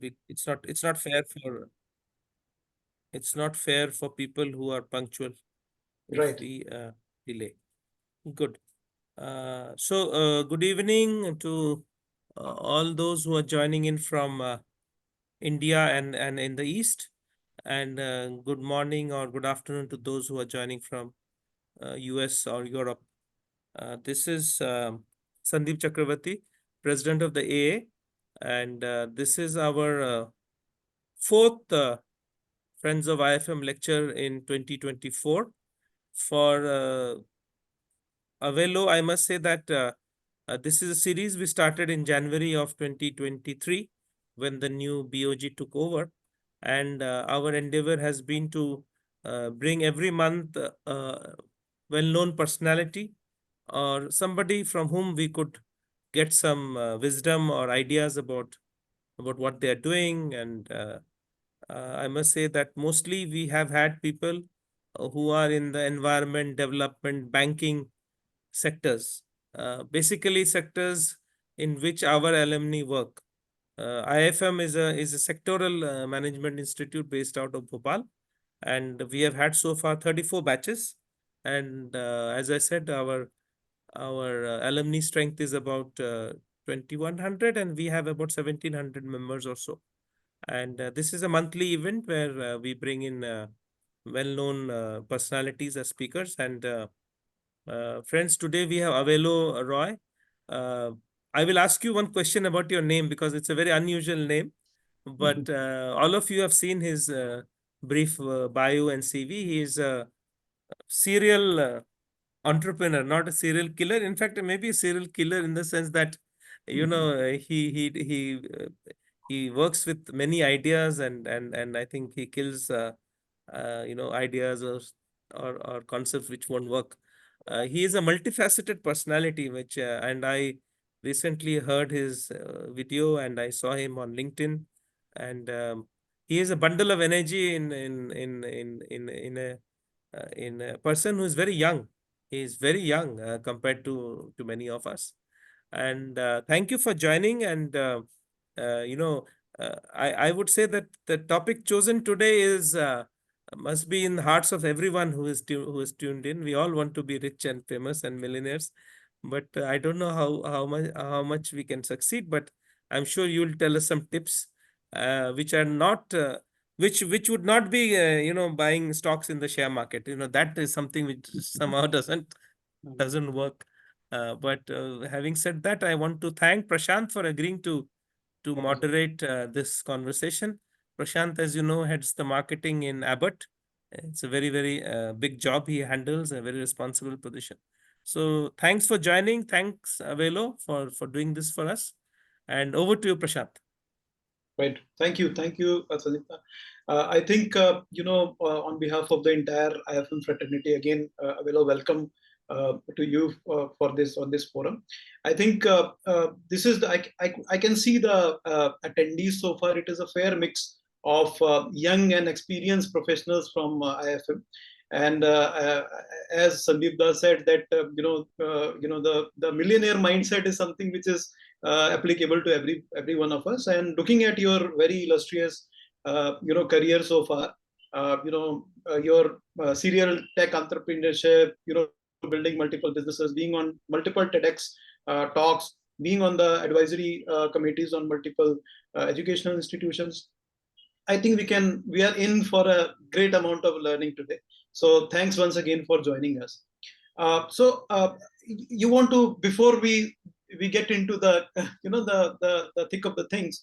It's not fair for people who are punctual if Right. we delay. Good. Good evening to all those who are joining in from India and in the East, and good morning or good afternoon to those who are joining from US or Europe. This is Sandeep Chakravarti, President of the AA, and this is our fourth Friends of IIFM lecture in 2024. For Avelo, I must say that this is a series we started in January of 2023 when the new BOG took over. And our endeavor has been to bring every month well-known personality or somebody from whom we could get some wisdom or ideas about what they are doing. And I must say that mostly we have had people who are in the environment, development, banking sectors, basically sectors in which our alumni work. IIFM is a sectoral management institute based out of Bhopal, and we have had so far 34 batches. And as I said, our alumni strength is about 2100, and we have about 1700 members or so. And this is a monthly event where we bring in well-known personalities as speakers. And friends, today we have Avelo Roy. Uh, I will ask you one question about your name because it's a very unusual name. But all of you have seen his brief bio and CV. He is a serial entrepreneur, not a serial killer. In fact, maybe a serial killer in the sense that, he works with many ideas, and I think he kills ideas or concepts which won't work. He is a multifaceted personality, which and I recently heard his video and I saw him on LinkedIn, and he is a bundle of energy in a person who is very young. He is very young compared to many of us. And thank you for joining. And uh, you know, I would say that the topic chosen today is must be in the hearts of everyone who is tuned in. We all want to be rich and famous and millionaires, but I don't know how much we can succeed. But I'm sure you'll tell us some tips, which are not. Which would not be buying stocks in the share market. That is something which somehow doesn't work. But having said that, I want to thank Prashant for agreeing to moderate this conversation. Prashant, as you know, heads the marketing in Abbott. It's a very, very big job he handles, a very responsible position. So thanks for joining. Thanks, Avelo, for doing this for us. And over to you, Prashant. Right. Thank you, Sandeep. I think on behalf of the entire IFM fraternity, again, welcome to you for this on this forum. I think this is I can see the attendees so far. It is a fair mix of young and experienced professionals from IFM. And as Sandeep Das said, that the millionaire mindset is something which is applicable to every one of us. And looking at your very illustrious career so far, your serial tech entrepreneurship, building multiple businesses, being on multiple TEDx talks, being on the advisory committees on multiple educational institutions. I think we are in for a great amount of learning today. So thanks once again for joining us. You want to, before we get into the the thick of the things,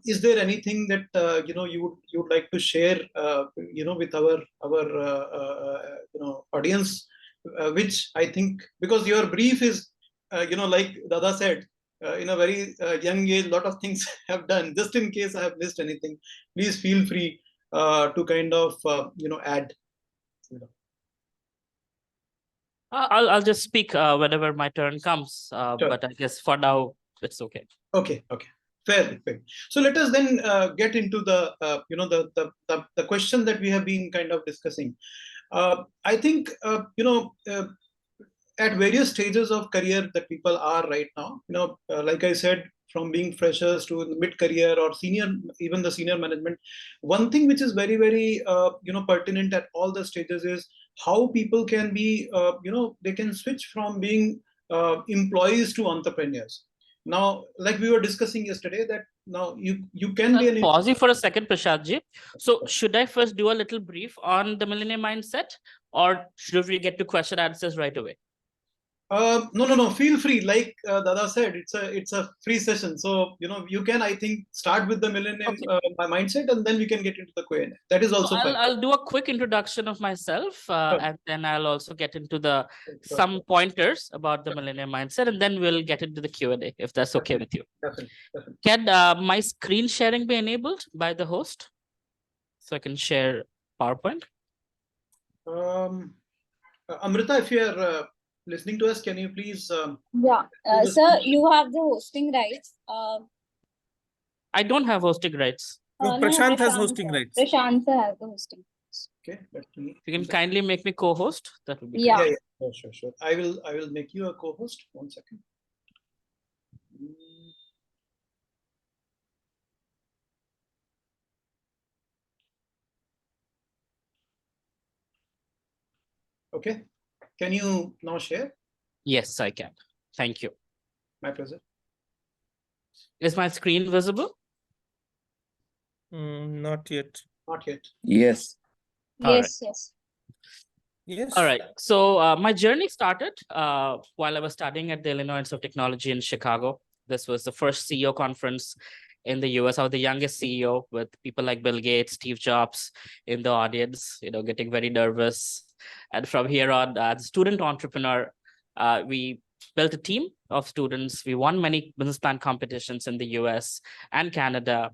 is there anything that you would like to share with our audience, which I think, because your brief is like Dada said, in a very young age, a lot of things have done. Just in case I have missed anything, please feel free to kind of add. You know. I'll just speak whenever my turn comes. Sure. But I guess for now it's okay. Okay. Fair. So let us then get into the the question that we have been kind of discussing. I think at various stages of career that people are right now. Like I said, from being freshers to mid-career or senior, even the senior management. One thing which is very, very pertinent at all the stages is how people can be, they can switch from being employees to entrepreneurs. Now, like we were discussing yesterday, that now you can be an pause you for a second, Prashantji. So should I first do a little brief on the Millionaire Mindset, or should we get to question answers right away? No. Feel free. Like Dada said, it's a free session. So you can, I think, start with the Millionaire mindset, and then we can get into the Q&A. That is also fine. I'll do a quick introduction of myself, Sure. and then I'll also get into the some pointers about the Millionaire Mindset, and then we'll get into the Q&A if that's okay with you. Definitely. Can my screen sharing be enabled by the host, so I can share PowerPoint? Amrita, if you are listening to us, can you please? Yeah, sir, you have the hosting rights. I don't have hosting rights. No, Prashant has hosting rights. Prashant sir has the hosting. Okay, let me. If you can kindly make me co-host, that would be Yeah. great. Yeah. Sure. I will make you a co-host. 1 second. Okay. Can you now share? Yes, I can. Thank you. My pleasure. Is my screen visible? Not yet. Not yet. Yes. Yes. Yes. All right. So my journey started while I was studying at the Illinois Institute of Technology in Chicago. This was the first CEO conference in the US. I was the youngest CEO, with people like Bill Gates, Steve Jobs in the audience, getting very nervous. And from here on, as a student entrepreneur, we built a team of students. We won many business plan competitions in the US and Canada.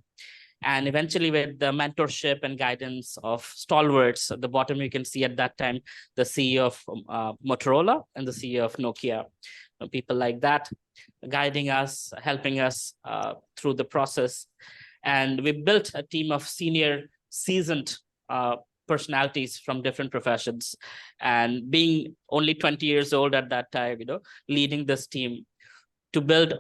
And eventually, with the mentorship and guidance of stalwarts, at the bottom you can see at that time the CEO of Motorola and the CEO of Nokia, people like that, guiding us, helping us through the process. And we built a team of senior, seasoned personalities from different professions. And being only 20 years old at that time, leading this team to build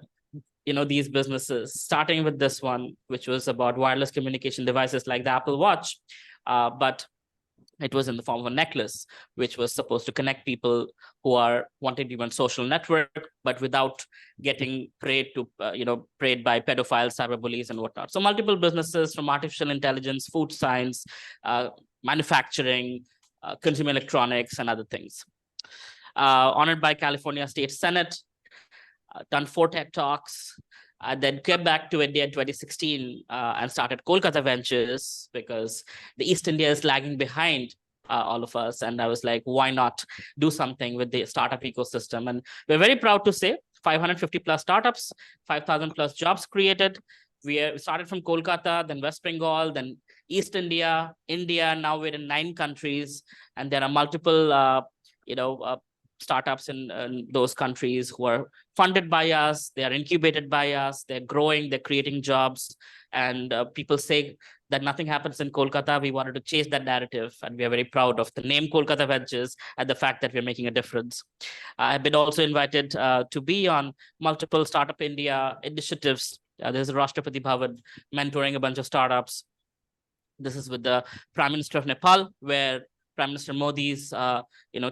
these businesses, starting with this one, which was about wireless communication devices like the Apple Watch, but it was in the form of a necklace, which was supposed to connect people who are wanting to be on social network, but without getting preyed by pedophiles, cyberbullies, and whatnot. So multiple businesses, from artificial intelligence, food science, manufacturing, consumer electronics, and other things. Honored by California State Senate, done 4 TED Talks, then came back to India in 2016 and started Kolkata Ventures, because the East India is lagging behind all of us. And I was like, why not do something with the startup ecosystem? And we're very proud to say 550 plus startups, 5,000 plus jobs created. We started from Kolkata, then West Bengal, then East India, India. Now we're in 9 countries, and there are multiple, startups in those countries who are funded by us. They are incubated by us. They're growing. They're creating jobs. And people say that nothing happens in Kolkata. We wanted to change that narrative, and we are very proud of the name Kolkata Ventures and the fact that we're making a difference. I've been also invited to be on multiple Startup India initiatives. There's a Rashtrapati Bhavan mentoring a bunch of startups. This is with the Prime Minister of Nepal, where Prime Minister Modi's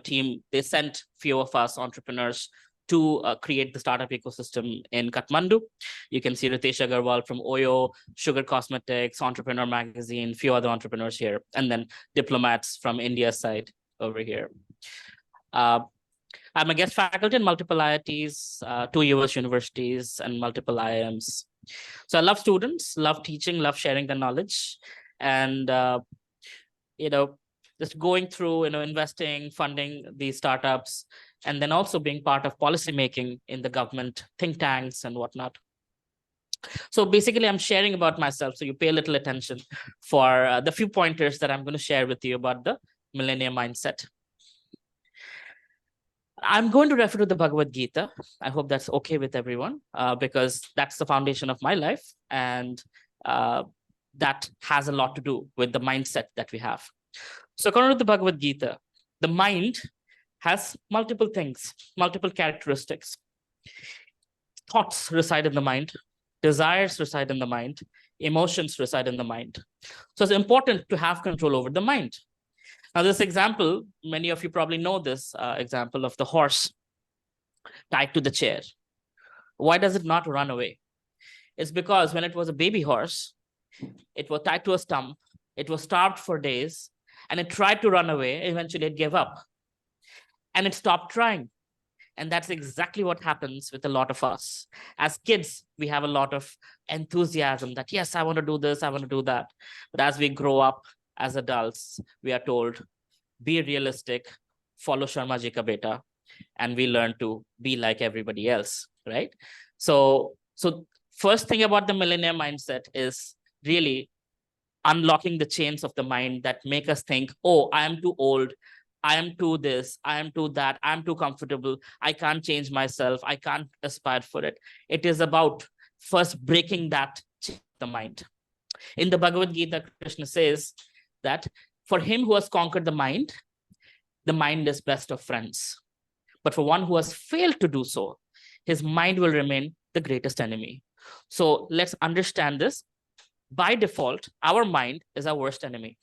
team, they sent few of us entrepreneurs to create the startup ecosystem in Kathmandu. You can see Ritesh Agarwal from Oyo, Sugar Cosmetics, Entrepreneur Magazine, few other entrepreneurs here, and then diplomats from India's side over here. I'm a guest faculty in multiple IITs, 2 US universities, and multiple IIMs. So I love students, love teaching, love sharing the knowledge, and just going through, investing, funding these startups, and then also being part of policy making in the government, think tanks, and whatnot. So basically, I'm sharing about myself, so you pay a little attention for the few pointers that I'm going to share with you about the Millionaire Mindset. I'm going to refer to the Bhagavad Gita. I hope that's okay with everyone, because that's the foundation of my life, and that has a lot to do with the mindset that we have. So according to the Bhagavad Gita, the mind has multiple things, multiple characteristics. Thoughts reside in the mind. Desires reside in the mind. Emotions reside in the mind. So it's important to have control over the mind. Now, this example, many of you probably know this example of the horse tied to the chair. Why does it not run away? It's because when it was a baby horse, it was tied to a stump, it was starved for days, and it tried to run away. Eventually, it gave up and it stopped trying. And that's exactly what happens with a lot of us. As kids, we have a lot of enthusiasm that, yes, I want to do this, I want to do that. But as we grow up as adults, we are told, be realistic, follow Sharma ji ka beta, and we learn to be like everybody else, right? So first thing about the millionaire mindset is really unlocking the chains of the mind that make us think, oh, I am too old, I am too this, I am too that, I'm too comfortable, I can't change myself, I can't aspire for it. It is about first breaking that chain of the mind. In the Bhagavad Gita, Krishna says that for him who has conquered the mind is best of friends. But for one who has failed to do so, his mind will remain the greatest enemy. So let's understand this. By default, our mind is our worst enemy.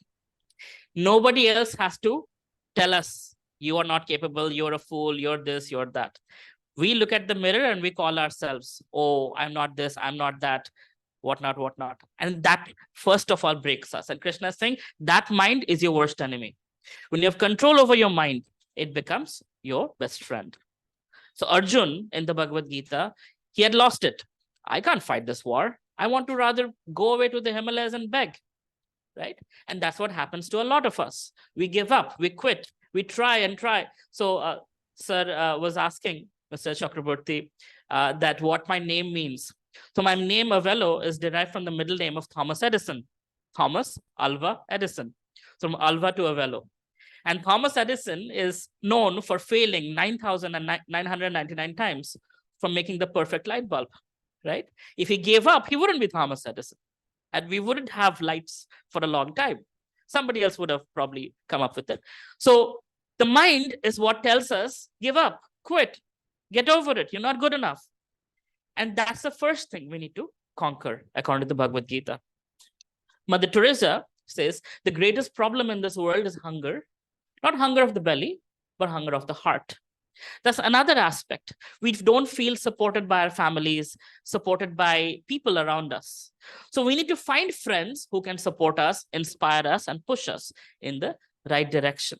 Nobody else has to tell us, you are not capable, you're a fool, you're this, you're that. We look at the mirror and we call ourselves, oh, I'm not this, I'm not that, whatnot, whatnot. And that first of all breaks us. And Krishna is saying that mind is your worst enemy. When you have control over your mind, it becomes your best friend. So Arjun in the Bhagavad Gita, he had lost it. I can't fight this war. I want to rather go away to the Himalayas and beg, right? And that's what happens to a lot of us. We give up, we quit, we try and try. So sir was asking Mr. Chakraborty that what my name means. So my name Avelo is derived from the middle name of Thomas Edison. Thomas Alva Edison. So from Alva to Avelo. And Thomas Edison is known for failing 9,999 times from making the perfect light bulb, right? If he gave up, he wouldn't be Thomas Edison. And we wouldn't have lights for a long time. Somebody else would have probably come up with it. So the mind is what tells us, give up, quit, get over it. You're not good enough. And that's the first thing we need to conquer, according to the Bhagavad Gita. Mother Teresa says, the greatest problem in this world is hunger. Not hunger of the belly, but hunger of the heart. That's another aspect. We don't feel supported by our families, supported by people around us. So we need to find friends who can support us, inspire us, and push us in the right direction.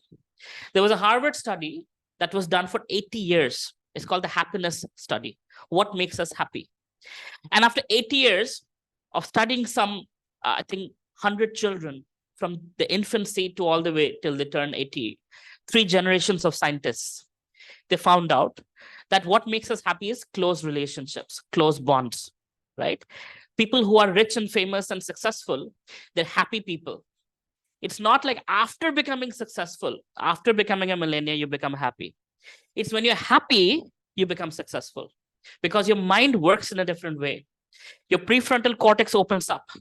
There was a Harvard study that was done for 80 years. It's called the happiness study. What makes us happy? And after 80 years of studying some, I think, 100 children from the infancy to all the way till they turn 80, 3 generations of scientists, they found out that what makes us happy is close relationships, close bonds, right? People who are rich and famous and successful, they're happy people. It's not like after becoming successful, after becoming a millionaire, you become happy. It's when you're happy, you become successful because your mind works in a different way. Your prefrontal cortex opens up,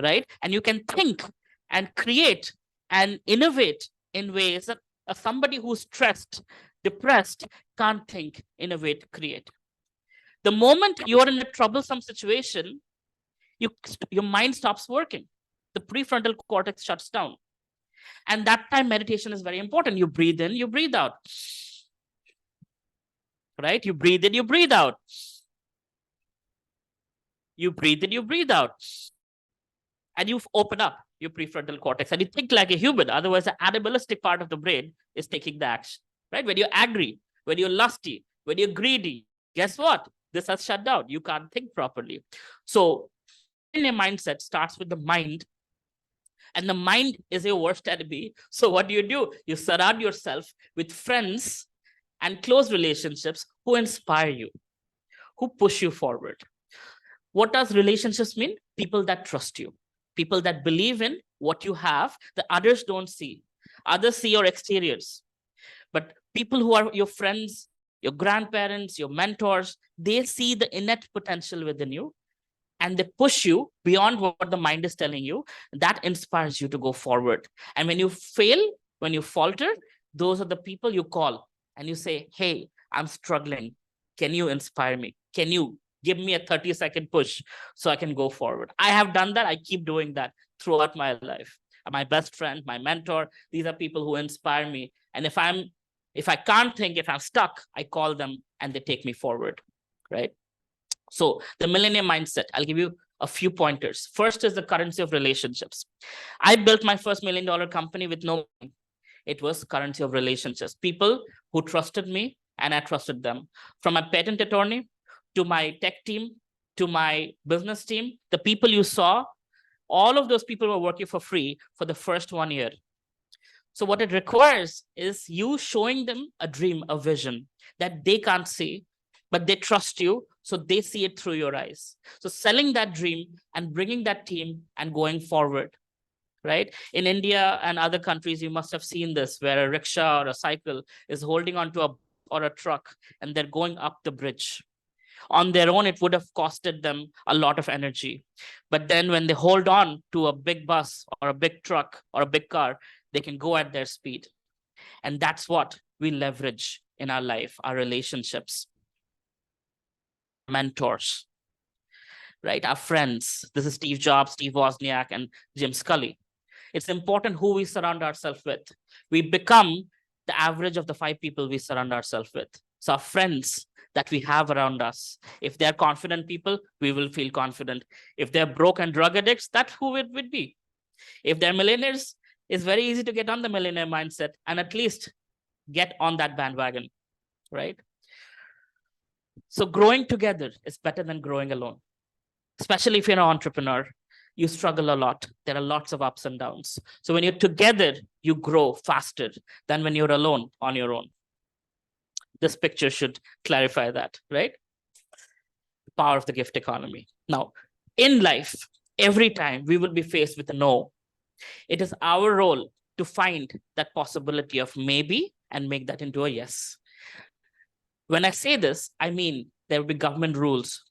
right? And you can think and create and innovate in ways that somebody who's stressed, depressed, can't think, innovate, create. The moment you're in a troublesome situation, your mind stops working. The prefrontal cortex shuts down. And that time meditation is very important. You breathe in, you breathe out. Right? You breathe in, you breathe out. You breathe in, you breathe out. And you open up your prefrontal cortex and you think like a human. Otherwise, the animalistic part of the brain is taking the action. Right? When you're angry, when you're lusty, when you're greedy, guess what? This has shut down. You can't think properly. So, in a mindset starts with the mind, and the mind is your worst enemy. So, what do? You surround yourself with friends and close relationships who inspire you, who push you forward. What does relationships mean? People that trust you, people that believe in what you have that others don't see. Others see your exteriors. But people who are your friends, your grandparents, your mentors, they see the innate potential within you and they push you beyond what the mind is telling you. That inspires you to go forward. And when you fail, when you falter, those are the people you call and you say, hey, I'm struggling. Can you inspire me? Can you give me a 30-second push so I can go forward. I have done that. I keep doing that throughout my life. My best friend, my mentor, these are people who inspire me. And if I can't think, if I'm stuck, I call them and they take me forward, right? So the millionaire mindset, I'll give you a few pointers. First is the currency of relationships. I built my first $1 million company with no money. It was currency of relationships. People who trusted me and I trusted them. From my patent attorney to my tech team, to my business team, the people you saw, all of those people were working for free for the first 1 year. So what it requires is you showing them a dream, a vision that they can't see, but they trust you, so they see it through your eyes. So selling that dream and bringing that team and going forward, right? In India and other countries, you must have seen this, where a rickshaw or a cycle is holding onto a truck and they're going up the bridge. On their own, it would have costed them a lot of energy. But then when they hold on to a big bus or a big truck or a big car, they can go at their speed. And that's what we leverage in our life, our relationships, mentors, right? Our friends. This is Steve Jobs, Steve Wozniak, and Jim Scully. It's important who we surround ourselves with. We become the average of the 5 people we surround ourselves with. So our friends that we have around us, if they're confident people, we will feel confident. If they're broke and drug addicts, that's who it would be. If they're millionaires, it's very easy to get on the millionaire mindset and at least get on that bandwagon, right? So growing together is better than growing alone. Especially if you're an entrepreneur, you struggle a lot. There are lots of ups and downs. So when you're together, you grow faster than when you're alone on your own. This picture should clarify that, right? The power of the gift economy. Now, in life, every time we will be faced with a no, it is our role to find that possibility of maybe and make that into a yes. When I say this, I mean there will be government rules.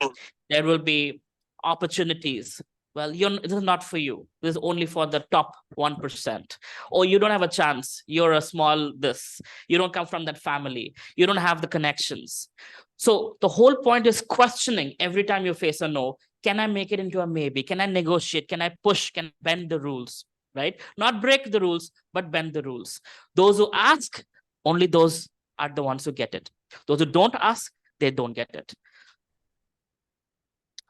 There will be opportunities. Well, this is not for you. This is only for the top 1%. Or you don't have a chance. You're a small this. You don't come from that family. You don't have the connections. So the whole point is questioning every time you face a no. Can I make it into a maybe? Can I negotiate? Can I push? Can I bend the rules? Right? Not break the rules, but bend the rules. Those who ask, only those are the ones who get it. Those who don't ask, they don't get it.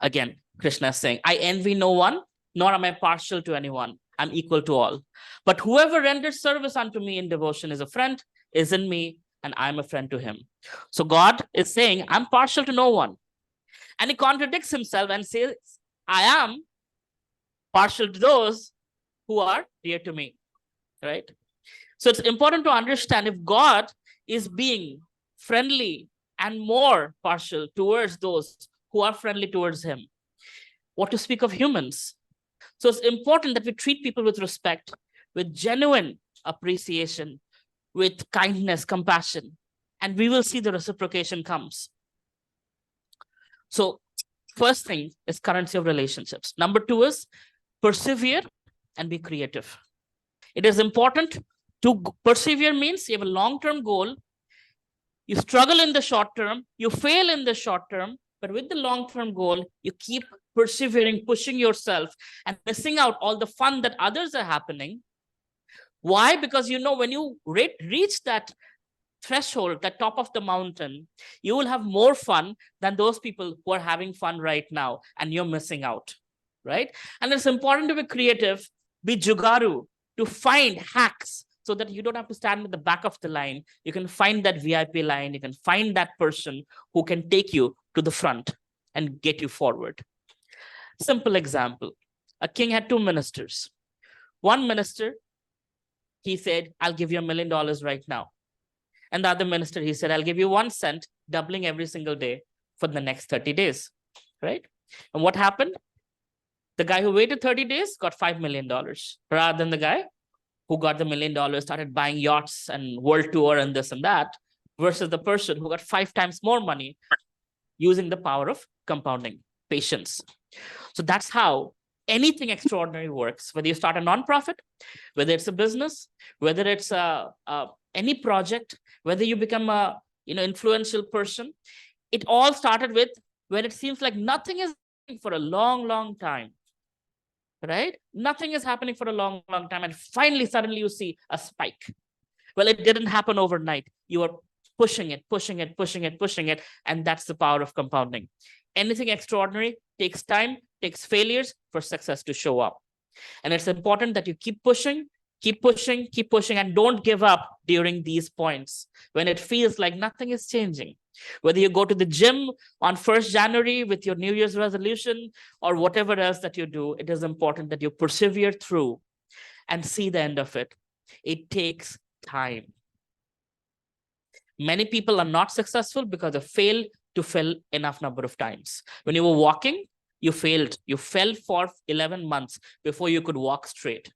Again, Krishna is saying, I envy no one, nor am I partial to anyone. I'm equal to all. But whoever renders service unto me in devotion is a friend, is in me, and I'm a friend to him. So God is saying, I'm partial to no one. And he contradicts himself and says, I am partial to those who are dear to me, right? So it's important to understand if God is being friendly and more partial towards those who are friendly towards him, what to speak of humans? So it's important that we treat people with respect, with genuine appreciation, with kindness, compassion, and we will see the reciprocation comes. So first thing is currency of relationships. Number 2 is persevere and be creative. It is important to persevere means you have a long-term goal. You struggle in the short term, you fail in the short term, but with the long-term goal, you keep persevering, pushing yourself and missing out all the fun that others are happening. Why? Because when you reach that threshold, that top of the mountain, you will have more fun than those people who are having fun right now and you're missing out, right? And it's important to be creative, be jugaru, to find hacks so that you don't have to stand at the back of the line. You can find that VIP line. You can find that person who can take you to the front and get you forward. Simple example. A king had 2 ministers. One minister, he said, I'll give you $1 million right now. And the other minister, he said, I'll give you 1 cent, doubling every single day for the next 30 days, right? And what happened? The guy who waited 30 days got $5 million rather than the guy who got the $1 million, started buying yachts and world tour and this and that, versus the person who got 5 times more money using the power of compounding, patience. So that's how anything extraordinary works. Whether you start a nonprofit, whether it's a business, whether it's any project, whether you become a influential person, it all started with when it seems like nothing is happening for a long, long time, right? Nothing is happening for a long, long time. And finally, suddenly you see a spike. Well, it didn't happen overnight. You are pushing it, pushing it, pushing it, pushing it. And that's the power of compounding. Anything extraordinary takes time, takes failures for success to show up. And it's important that you keep pushing, keep pushing, keep pushing, and don't give up during these points when it feels like nothing is changing. Whether you go to the gym on 1st January with your New Year's resolution or whatever else that you do, it is important that you persevere through and see the end of it. It takes time. Many people are not successful because they fail to fail enough number of times. When you were walking, you failed. You fell for 11 months before you could walk straight.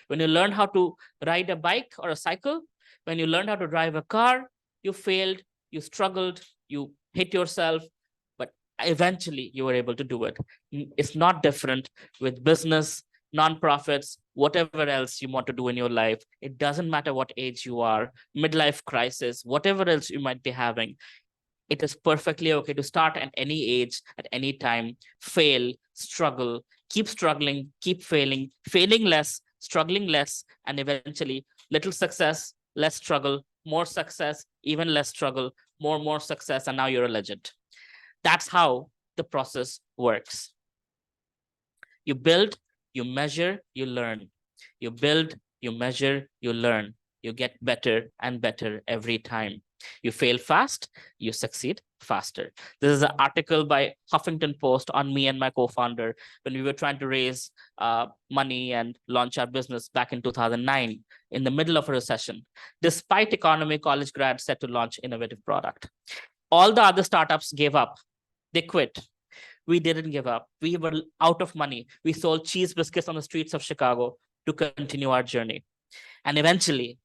When you learned how to ride a bike or a cycle, when you learned how to drive a car, you failed, you struggled, you hit yourself, but eventually you were able to do it. It's not different with business, nonprofits, whatever else you want to do in your life. It doesn't matter what age you are, midlife crisis, whatever else you might be having. It is perfectly okay to start at any age, at any time, fail, struggle, keep struggling, keep failing, failing less, struggling less, and eventually little success, less struggle, more success, even less struggle, more success, and now you're a legend. That's how the process works. You build, you measure, you learn. You build, you measure, you learn. You get better and better every time. You fail fast, you succeed faster. This is an article by Huffington Post on me and my co-founder when we were trying to raise money and launch our business back in 2009 in the middle of a recession. Despite economy, college grads set to launch innovative product. All the other startups gave up. They quit. We didn't give up. We were out of money. We sold cheese biscuits on the streets of Chicago to continue our journey. And eventually,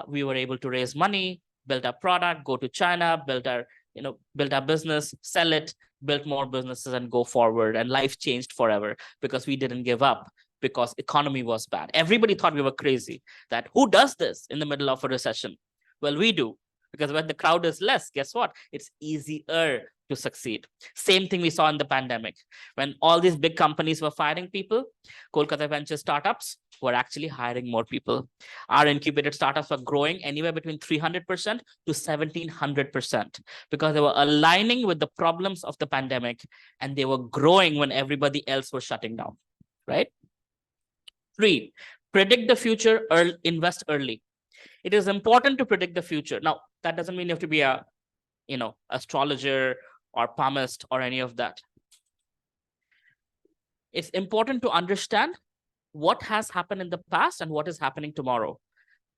we were able to raise money, build our product, go to China, build our business, sell it, build more businesses, and go forward. And life changed forever because we didn't give up, because economy was bad. Everybody thought we were crazy. That who does this in the middle of a recession? Well, we do, because when the crowd is less, guess what? It's easier to succeed. Same thing we saw in the pandemic. When all these big companies were firing people, Kolkata venture startups were actually hiring more people. Our incubated startups were growing anywhere between 300% to 1700% because they were aligning with the problems of the pandemic, and they were growing when everybody else was shutting down, right? 3, predict the future, invest early. It is important to predict the future. Now, that doesn't mean you have to be a astrologer or palmist or any of that. It's important to understand what has happened in the past and what is happening tomorrow.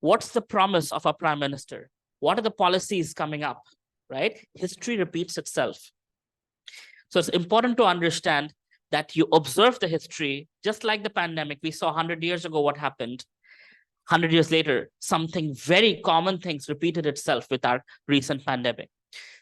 What's the promise of our prime minister? What are the policies coming up, right? History repeats itself. So it's important to understand that you observe the history, just like the pandemic. We saw 100 years ago what happened. 100 years later, something very common things repeated itself with our recent pandemic.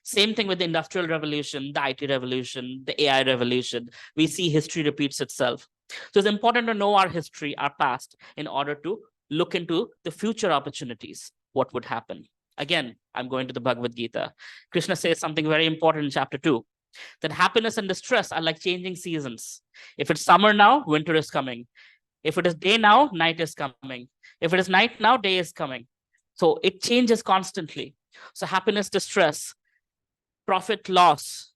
Same thing with the Industrial Revolution, the IT revolution, the AI revolution. We see history repeats itself. So it's important to know our history, our past, in order to look into the future opportunities, what would happen. Again, I'm going to the Bhagavad Gita. Krishna says something very important in chapter 2, that happiness and distress are like changing seasons. If it's summer now, winter is coming. If it is day now, night is coming. If it is night now, day is coming. So it changes constantly. So happiness, distress, profit, loss,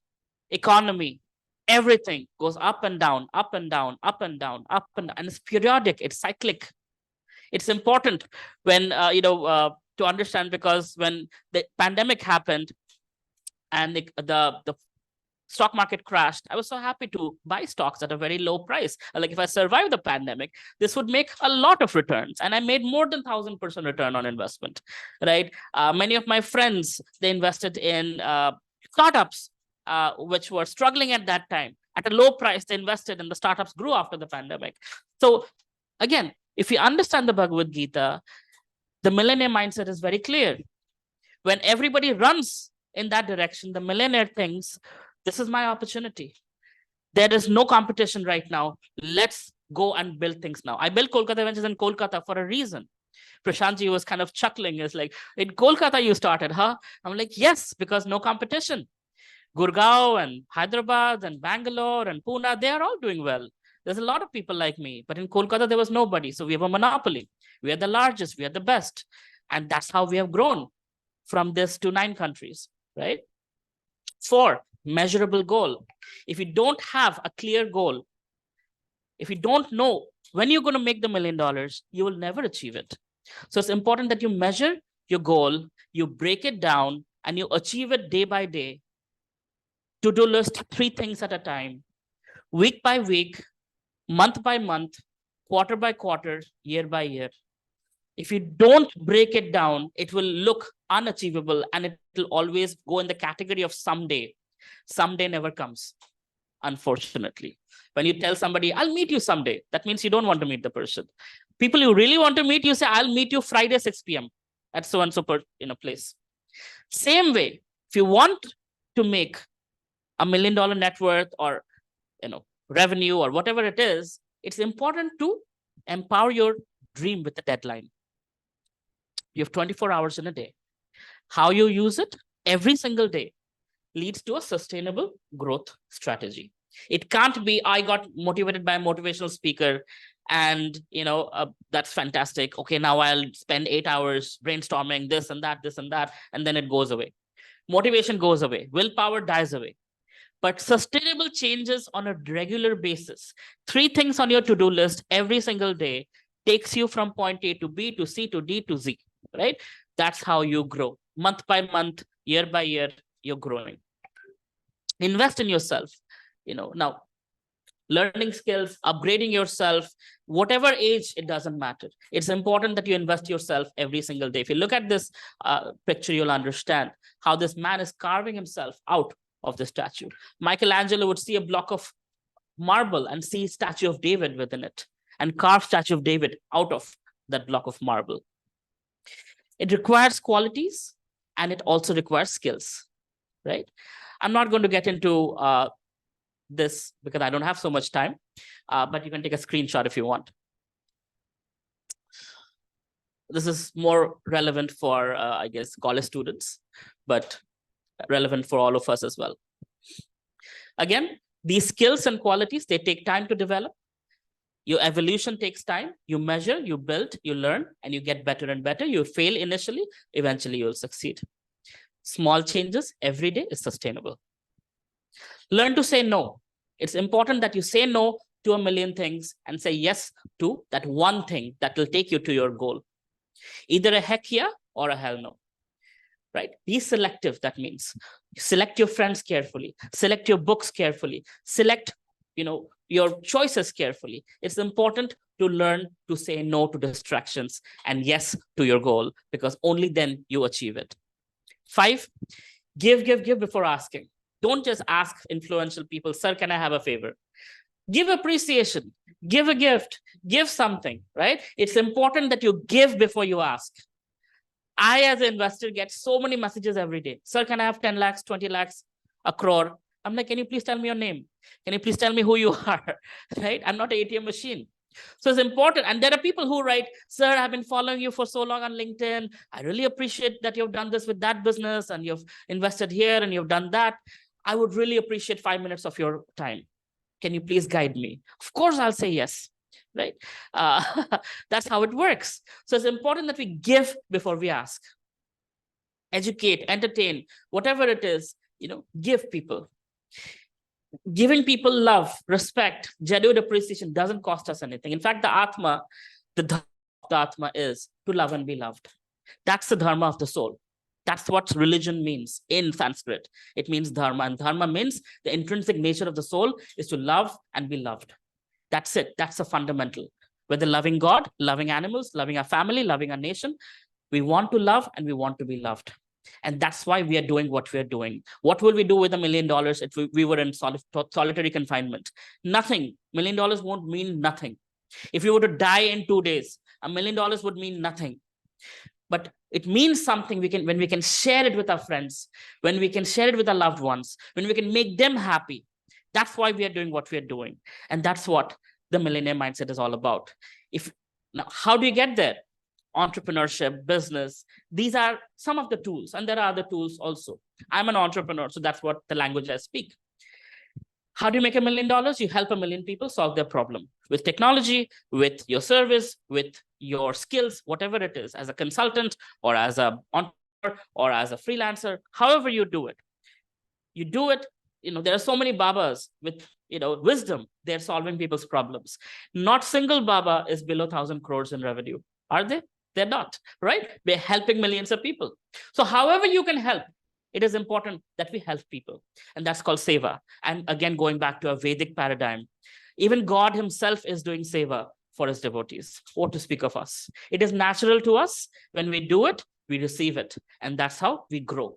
economy, everything goes up and down, up and down, up and down, up and down. And it's periodic, it's cyclic. It's important when, to understand, because when the pandemic happened and the stock market crashed, I was so happy to buy stocks at a very low price. Like if I survive the pandemic, this would make a lot of returns. And I made more than 1,000% return on investment, right? Many of my friends, they invested in startups, which were struggling at that time. At a low price, they invested and the startups grew after the pandemic. So again, if you understand the Bhagavad Gita, the millionaire mindset is very clear. When everybody runs in that direction, the millionaire thinks, this is my opportunity. There is no competition right now. Let's go and build things now. I built Kolkata Ventures in Kolkata for a reason. Prashantji was kind of chuckling. It's like, in Kolkata you started, huh? I'm like, yes, because no competition. Gurgaon and Hyderabad and Bangalore and Pune, they are all doing well. There's a lot of people like me, but in Kolkata, there was nobody. So we have a monopoly. We are the largest, we are the best. And that's how we have grown from this to 9 countries, right? 4, measurable goal. If you don't have a clear goal, if you don't know when you're going to make the $1 million, you will never achieve it. So it's important that you measure your goal, you break it down, and you achieve it day by day. To-do list 3 things at a time, week by week, month by month, quarter by quarter, year by year. If you don't break it down, it will look unachievable and it will always go in the category of someday. Someday never comes, unfortunately. When you tell somebody, I'll meet you someday, that means you don't want to meet the person. People you really want to meet, you say, I'll meet you Friday, 6 p.m. at so-and-so place. Same way, if you want to make $1 million net worth or revenue or whatever it is, it's important to empower your dream with a deadline. You have 24 hours in a day. How you use it every single day leads to a sustainable growth strategy. It can't be, I got motivated by a motivational speaker and that's fantastic. Okay, now I'll spend 8 hours brainstorming this and that, and then it goes away. Motivation goes away. Willpower dies away. But sustainable changes on a regular basis, 3 things on your to-do list every single day takes you from point A to B to C to D to Z, right? That's how you grow. Month by month, year by year, you're growing. Invest in yourself. Now, learning skills, upgrading yourself, whatever age, it doesn't matter. It's important that you invest yourself every single day. If you look at this picture, you'll understand how this man is carving himself out of the statue. Michelangelo would see a block of marble and see statue of David within it and carve statue of David out of that block of marble. It requires qualities and it also requires skills, right? I'm not going to get into this because I don't have so much time, but you can take a screenshot if you want. This is more relevant for, I guess, college students, but relevant for all of us as well. Again, these skills and qualities, they take time to develop. Your evolution takes time. You measure, you build, you learn, and you get better and better. You fail initially, eventually you'll succeed. Small changes every day is sustainable. Learn to say no. It's important that you say no to a million things and say yes to that one thing that will take you to your goal. Either a heck yeah or a hell no. Right? Be selective. That means select your friends carefully, select your books carefully, select, your choices carefully. It's important to learn to say no to distractions and yes to your goal, because only then you achieve it. 5, give before asking. Don't just ask influential people, sir, can I have a favor? Give appreciation, give a gift, give something, right? It's important that you give before you ask. I, as an investor, get so many messages every day. Sir, can I have 10 lakhs, 20 lakhs, a crore? I'm like, can you please tell me your name? Can you please tell me who you are? Right? I'm not an ATM machine. So it's important. And there are people who write, sir, I've been following you for so long on LinkedIn. I really appreciate that you've done this with that business and you've invested here and you've done that. I would really appreciate 5 minutes of your time. Can you please guide me? Of course, I'll say yes. Right? That's how it works. So it's important that we give before we ask. Educate, entertain, whatever it is, give people. Giving people love, respect, genuine appreciation doesn't cost us anything. In fact, the Atma, the dharma of the Atma is to love and be loved. That's the dharma of the soul. That's what religion means in Sanskrit. It means dharma, and dharma means the intrinsic nature of the soul is to love and be loved. That's it. That's a fundamental. Whether loving God, loving animals, loving our family, loving our nation, we want to love and we want to be loved. And that's why we are doing what we are doing. What will we do with $1 million if we were in solitary confinement? Nothing. $1 million won't mean nothing. If we were to die in 2 days, $1 million would mean nothing. But it means something when we can share it with our friends, when we can share it with our loved ones, when we can make them happy. That's why we are doing what we are doing. And that's what the millionaire mindset is all about. Now, how do you get there? entrepreneurship, business. These are some of the tools, and there are other tools also. I'm an entrepreneur, so that's what the language I speak. How do you make $1 million? You help 1 million people solve their problem with technology, with your service, with your skills, whatever it is, as a consultant or as an entrepreneur or as a freelancer, however you do it. You do it, there are so many Babas with, wisdom. They're solving people's problems. Not single Baba is below 1,000 crores in revenue. Are they? They're not, right? We're helping millions of people. So however you can help, it is important that we help people. And that's called seva. And again, going back to a Vedic paradigm, even God himself is doing seva for his devotees. What to speak of us? It is natural to us. When we do it, we receive it. And that's how we grow.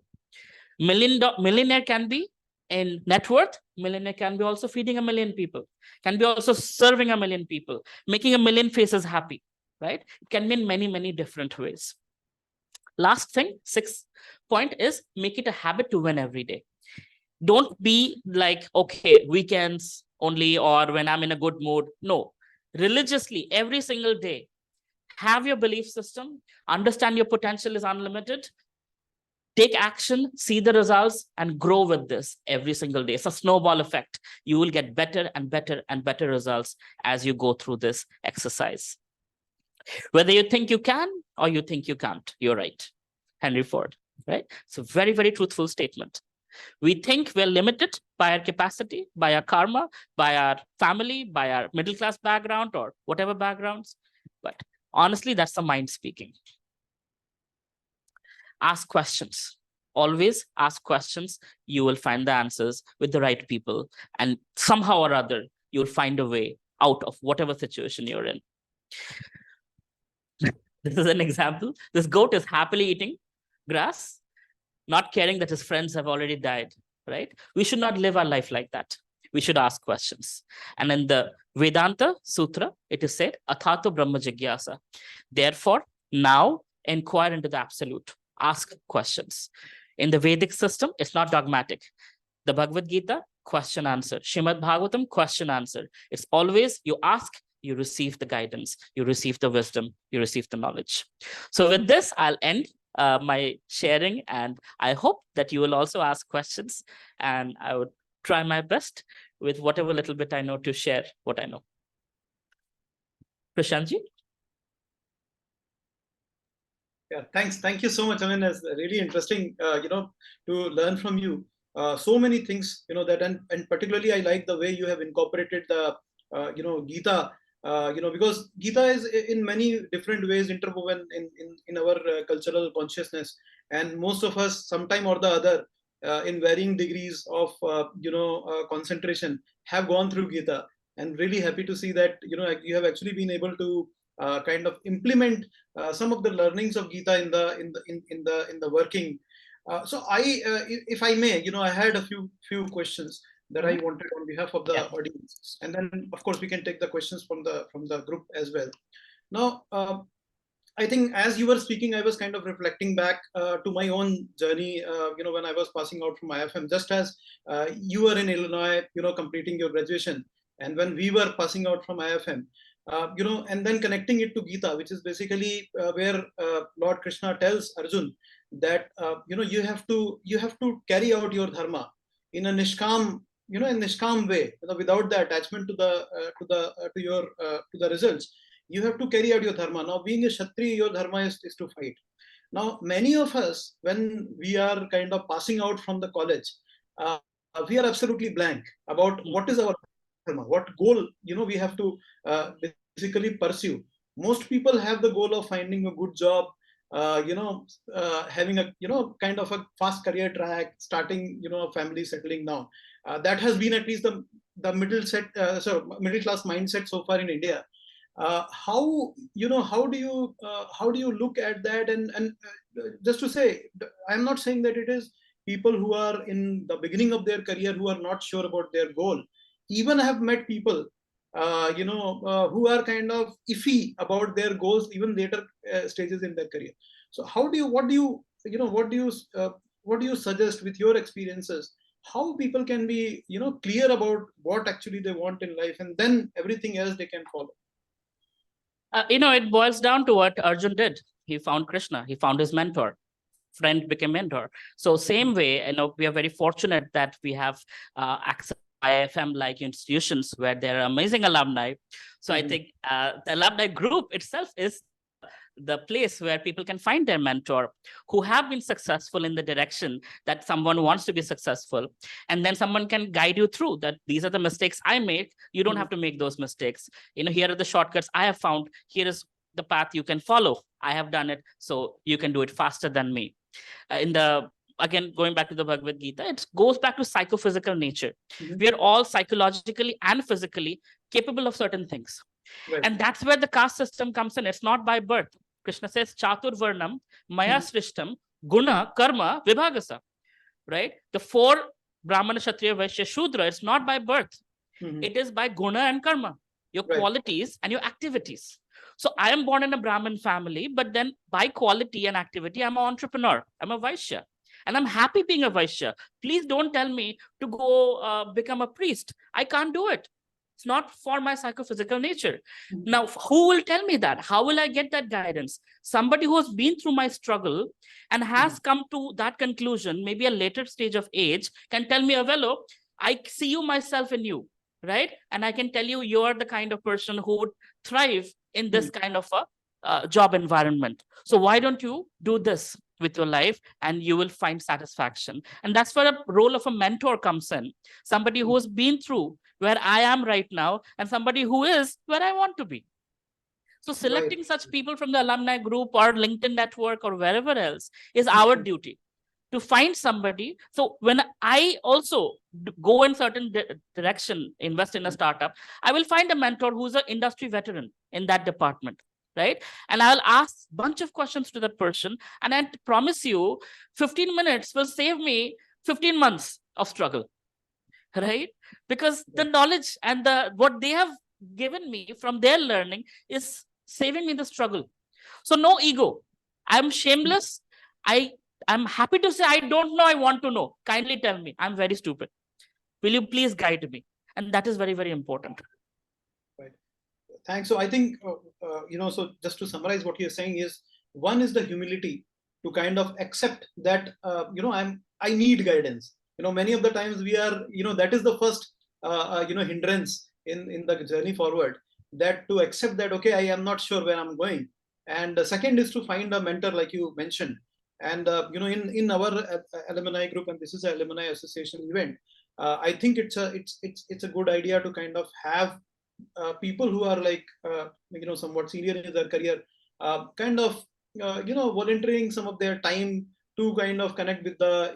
Millionaire can be in net worth. Millionaire can be also feeding 1 million people, can be also serving 1 million people, making 1 million faces happy, right? It can be in many, many different ways. Last thing, 6th point is make it a habit to win every day. Don't be like, okay, weekends only or when I'm in a good mood. No, religiously, every single day, have your belief system, understand your potential is unlimited, take action, see the results, and grow with this every single day. It's a snowball effect. You will get better and better and better results as you go through this exercise. Whether you think you can or you think you can't, you're right. Henry Ford, right? It's a very, very truthful statement. We think we're limited by our capacity, by our karma, by our family, by our middle-class background or whatever backgrounds. But honestly, that's the mind speaking. Ask questions. Always ask questions. You will find the answers with the right people. And somehow or other, you'll find a way out of whatever situation you're in. This is an example. This goat is happily eating grass, not caring that his friends have already died, right? We should not live our life like that. We should ask questions. And in the Vedanta Sutra, it is said, Athato Brahma Jigyasa. Therefore, now inquire into the absolute. Ask questions. In the Vedic system, it's not dogmatic. The Bhagavad Gita, question answer. Shrimad Bhagavatam, question answer. It's always you ask, you receive the guidance, you receive the wisdom, you receive the knowledge. So with this, I'll end my sharing, and I hope that you will also ask questions, and I would try my best with whatever little bit I know to share what I know. Prashantji? Yeah, thanks. Thank you so much. I mean, it's really interesting, to learn from you. So many things, that, and particularly I like the way you have incorporated the, Gita, because Gita is in many different ways interwoven in our cultural consciousness. And most of us, sometime or the other, in varying degrees of, concentration, have gone through Gita. And really happy to see that, you have actually been able to kind of implement some of the learnings of Gita in the working. So if I may, I had a few questions that I wanted on behalf of the audience, and then of course we can take the questions from the group as well. Now, I think as you were speaking, I was kind of reflecting back to my own journey. When I was passing out from IIFM, just as you were in Illinois, completing your graduation, and when we were passing out from IIFM. And then connecting it to Gita, which is basically where Lord Krishna tells Arjun that you have to carry out your dharma in a nishkam, nishkam way, without the attachment to the results. You have to carry out your dharma. Now, being a Kshatriya, your dharma is to fight. Now, many of us, when we are kind of passing out from the college, we are absolutely blank about what is our dharma, what goal we have to basically pursue. Most people have the goal of finding a good job, having a kind of a fast career track, starting a family, settling down. That has been at least the middle class mindset so far in India. How do you look at that? And just to say, I'm not saying that it is people who are in the beginning of their career who are not sure about their goal. Even I have met people who are kind of iffy about their goals even later stages in their career. So what do you suggest with your experiences, how people can be clear about what actually they want in life, and then everything else they can follow? It boils down to what Arjun did. He found Krishna. He found his mentor. Friend became mentor. So same way, we are very fortunate that we have access to IIFM like institutions where there are amazing alumni. So I think the alumni group itself is the place where people can find their mentor who have been successful in the direction that someone wants to be successful. And then someone can guide you through that. These are the mistakes I made. You don't have to make those mistakes. Here are the shortcuts I have found. Here is the path you can follow. I have done it, so you can do it faster than me. Again, going back to the Bhagavad Gita, it goes back to psychophysical nature. We are all psychologically and physically capable of certain things. Right. And that's where the caste system comes in. It's not by birth. Krishna says, Chatur Varnam, Maya Srishtam, Guna, Karma, Vibhagasa. Right? The four Brahmana, Kshatriya, Vaishya, Shudra, it's not by birth. It is by Guna and Karma, your qualities and your activities. So I am born in a Brahmin family, but then by quality and activity, I'm an entrepreneur. I'm a Vaishya. And I'm happy being a Vaishya. Please don't tell me to go become a priest. I can't do it. It's not for my psychophysical nature. Now, who will tell me that? How will I get that guidance? Somebody who has been through my struggle and has come to that conclusion, maybe a later stage of age, can tell me, Avelo, I see you myself in you, right? And I can tell you, you're the kind of person who would thrive in this kind of a job environment. So why don't you do this with your life and you will find satisfaction? And that's where a role of a mentor comes in. Somebody who has been through where I am right now and somebody who is where I want to be. So selecting such people from the alumni group or LinkedIn network or wherever else is our duty to find somebody. So when I also go in certain direction, invest in a startup, I will find a mentor who's an industry veteran in that department, right? And I'll ask a bunch of questions to that person. And I promise you, 15 minutes will save me 15 months of struggle, right? Because the knowledge and what they have given me from their learning is saving me the struggle. So no ego. I'm shameless. I'm happy to say, I don't know, I want to know. Kindly tell me. I'm very stupid. Will you please guide me? And that is very, very important. Right. Thanks. So I think, so just to summarize what you're saying is, one is the humility to kind of accept that, I need guidance. Many of the times we are, that is the first, hindrance in the journey forward, that to accept that, okay, I am not sure where I'm going. And the second is to find a mentor, like you mentioned. And in our alumni group, and this is an alumni association event, I think it's a good idea to kind of have people who are like somewhat senior in their career, kind of volunteering some of their time to kind of connect with the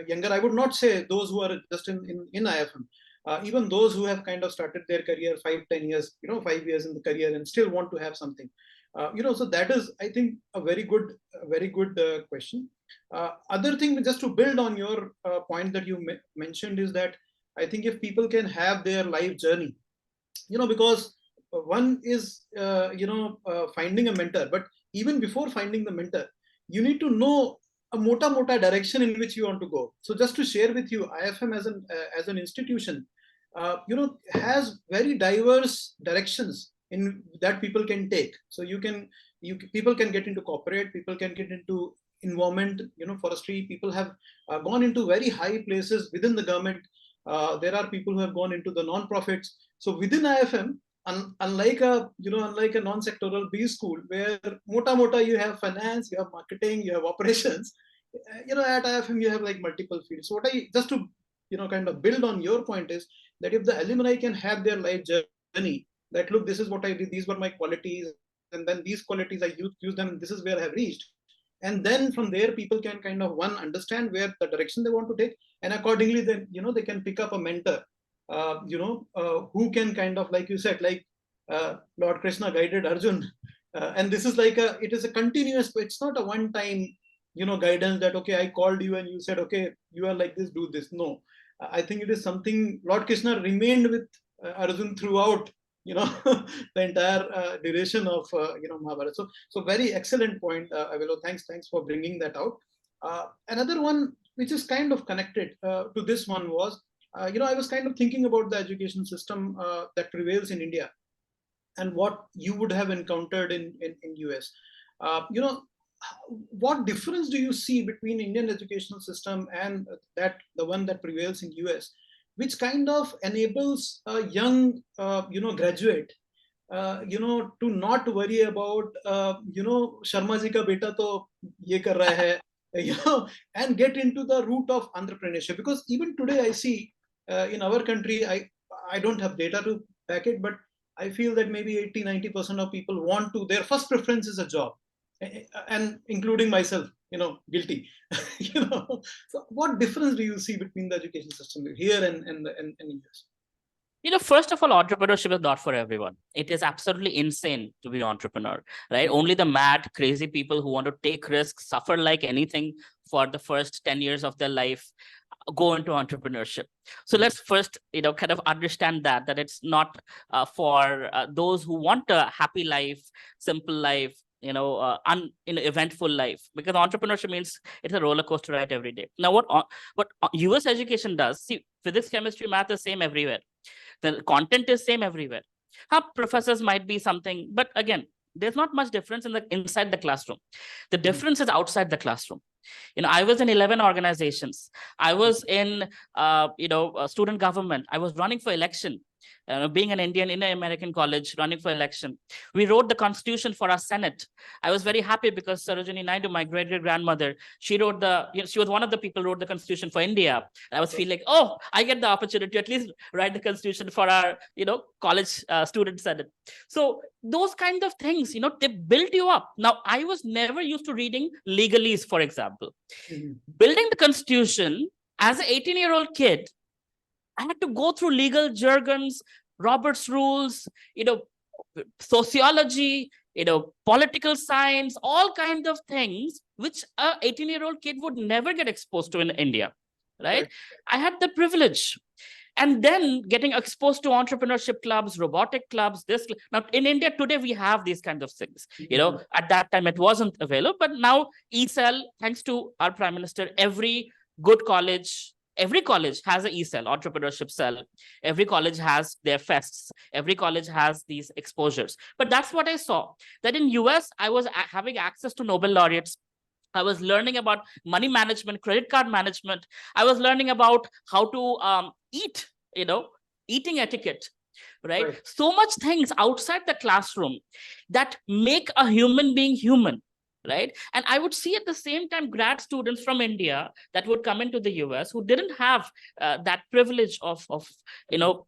younger. I would not say those who are just in IIFM. Even those who have kind of started their career 5-10 years, 5 years in the career and still want to have something. So that is, I think, a very good question. Other thing, just to build on your point that you mentioned, is that I think if people can have their life journey, because one is, finding a mentor, but even before finding the mentor, you need to know a mota direction in which you want to go. So just to share with you, IIFM as an institution, has very diverse directions in that people can take. So people can get into corporate, people can get into environment, forestry. People have gone into very high places within the government. There are people who have gone into the non-profits. So within IIFM, unlike a non-sectoral B school where mota you have finance, you have marketing, you have operations, at IIFM you have like multiple fields. So what I just to kind of build on your point is that if the alumni can have their life journey, that look, this is what I did, these were my qualities, and then these qualities I use them, this is where I have reached. And then from there, people can kind of understand where the direction they want to take, and accordingly, then they can pick up a mentor, who can kind of, like you said, like Lord Krishna guided Arjun, and this is like it is a continuous. It's not a one-time guidance that, okay, I called you and you said, okay, you are like this, do this. No, I think it is something Lord Krishna remained with Arjun throughout the entire duration of Mahabharata. So very excellent point, Avelo. Thanks for bringing that out. Another one which is kind of connected to this one was, I was kind of thinking about the education system that prevails in India. and what you would have encountered in US. You know, what difference do you see between Indian educational system and the one that prevails in US, which kind of enables a young graduate to not worry about Sharma ji ka beta to ye kar raha hai, and get into the route of entrepreneurship. Because even today I see in our country, I don't have data to back it, but I feel that maybe 80-90% of people want to, their first preference is a job, and including myself, guilty. So what difference do you see between the education system here and US? First of all, entrepreneurship is not for everyone. It is absolutely insane to be an entrepreneur, right? Only the mad, crazy people who want to take risks, suffer like anything for the first 10 years of their life, go into entrepreneurship. So let's first, kind of understand that it's not for those who want a happy life, simple life, eventful life, because entrepreneurship means it's a roller coaster ride every day. Now, what US education does, see, physics, chemistry, math is same everywhere. The content is same everywhere. Professors might be something, but again, there's not much difference inside the classroom. The difference is outside the classroom. I was in 11 organizations. I was in, student government. I was running for election. Being an Indian in an American college, running for election. We wrote the constitution for our Senate. I was very happy because Sarojini Naidu, my great-great-grandmother, she wrote she was one of the people who wrote the constitution for India. I was feeling like, oh, I get the opportunity to at least write the constitution for our, college student Senate. So those kind of things, they build you up. Now, I was never used to reading legalese, for example. Building the constitution as an 18-year-old kid, I had to go through legal jargons, Robert's rules, sociology, political science, all kinds of things which a 18-year-old kid would never get exposed to in India, right? I had the privilege. And then getting exposed to entrepreneurship clubs, robotic clubs, now in India today, we have these kinds of things. At that time it wasn't available, but now ECEL, thanks to our Prime Minister, every good college, every college has an ECEL, entrepreneurship cell. Every college has their fests. Every college has these exposures. But that's what I saw, that in US, I was having access to Nobel laureates. I was learning about money management, credit card management. I was learning about how to eat, eating etiquette, right? So much things outside the classroom that make a human being human, right? And I would see at the same time grad students from India that would come into the US who didn't have that privilege of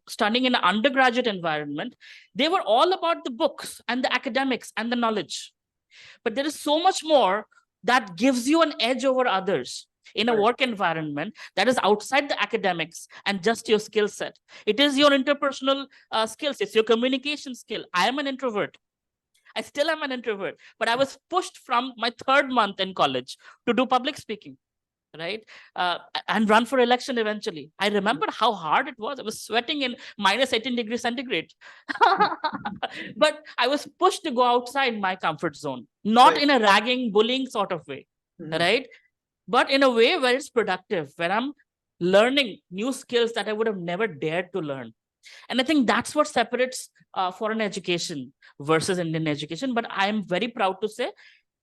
studying in an undergraduate environment. They were all about the books and the academics and the knowledge. But there is so much more that gives you an edge over others in a work environment that is outside the academics and just your skill set. It is your interpersonal skills. It's your communication skill. I am an introvert. I still am an introvert, but I was pushed from my 3rd month in college to do public speaking, right? And run for election eventually. I remember how hard it was. I was sweating in minus 18 degrees centigrade. But I was pushed to go outside my comfort zone, not in a ragging, bullying sort of way, right? But in a way where it's productive, where I'm learning new skills that I would have never dared to learn. And I think that's what separates foreign education versus Indian education. But I'm very proud to say